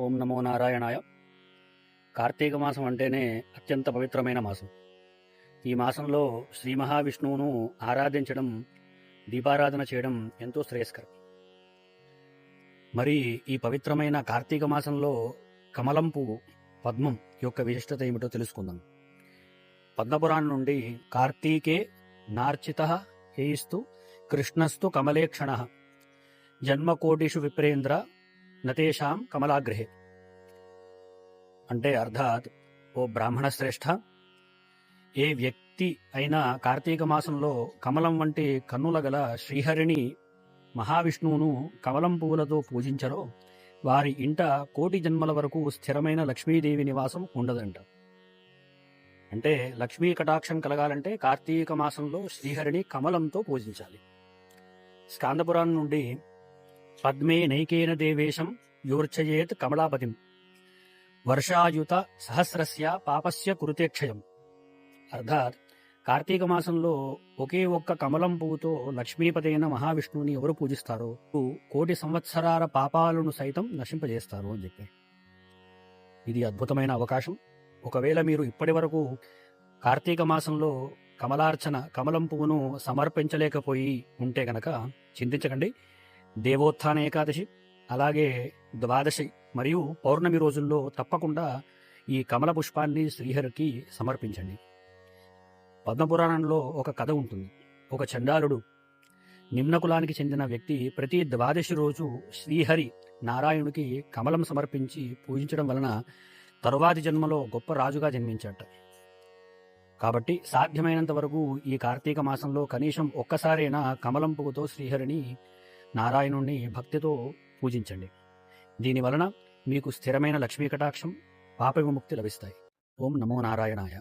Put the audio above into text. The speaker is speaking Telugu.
ఓం నమో నారాయణాయ. కార్తీక మాసం అంటేనే అత్యంత పవిత్రమైన మాసం. ఈ మాసంలో శ్రీ మహావిష్ణువును ఆరాధించడం, దీపారాధన చేయడం ఎంతో శ్రేయస్కరం. మరి ఈ పవిత్రమైన కార్తీక మాసంలో కమలం పువ్వు, పద్మం యొక్క విశిష్టత ఏమిటో తెలుసుకుందాం. పద్మపురాణం నుండి కార్తీకే నార్చిత హేయిస్తు కృష్ణస్తు కమలేక్షణ జన్మకోటిషు విప్రేంద్ర నతేషాం కమలాగ్రహే. అంటే అర్థాత్, ఓ బ్రాహ్మణ శ్రేష్ఠ, ఏ వ్యక్తి అయినా కార్తీక మాసంలో కమలం వంటి కన్నుల గల శ్రీహరిని, మహావిష్ణువును కమలం పువ్వులతో పూజించరో వారి ఇంట కోటి జన్మల వరకు స్థిరమైన లక్ష్మీదేవి నివాసం ఉండదంట. అంటే లక్ష్మీ కటాక్షం కలగాలంటే కార్తీక మాసంలో శ్రీహరిని కమలంతో పూజించాలి. స్కాందపురాణం నుండి పద్మే నైకేన దేవేశం యోర్చయేత్ కమలాపతిం వర్షాయుత సహస్రస్య పాపస్య కురుతేక్షయం. అర్థాత్, కార్తీక మాసంలో ఒకే ఒక్క కమలం పువ్వుతో లక్ష్మీపతి అయిన మహావిష్ణువుని ఎవరు పూజిస్తారో కోటి సంవత్సరాల పాపాలను సైతం నశింపజేస్తారు అని చెప్పి. ఇది అద్భుతమైన అవకాశం. ఒకవేళ మీరు ఇప్పటి వరకు కార్తీక మాసంలో కమలార్చన, కమలం పువ్వును సమర్పించలేకపోయి ఉంటే గనక చింతించకండి. దేవోత్థాన ఏకాదశి, అలాగే ద్వాదశి మరియు పౌర్ణమి రోజుల్లో తప్పకుండా ఈ కమల పుష్పాన్ని శ్రీహరికి సమర్పించండి. పద్మపురాణంలో ఒక కథ ఉంటుంది. ఒక చండాలుడు, నిమ్న కులానికి చెందిన వ్యక్తి ప్రతి ద్వాదశి రోజు శ్రీహరి నారాయణునికి కమలం సమర్పించి పూజించడం వలన తరువాతి జన్మలో గొప్ప రాజుగా జన్మించాట. కాబట్టి సాధ్యమైనంత వరకు ఈ కార్తీక మాసంలో కనీసం ఒక్కసారైనా కమలం పువ్వుతో శ్రీహరిని, నారాయణుణ్ణి భక్తితో పూజించండి. దీనివలన మీకు స్థిరమైన లక్ష్మీ కటాక్షం, పాప విముక్తి లభిస్తాయి. ఓం నమో నారాయణాయ.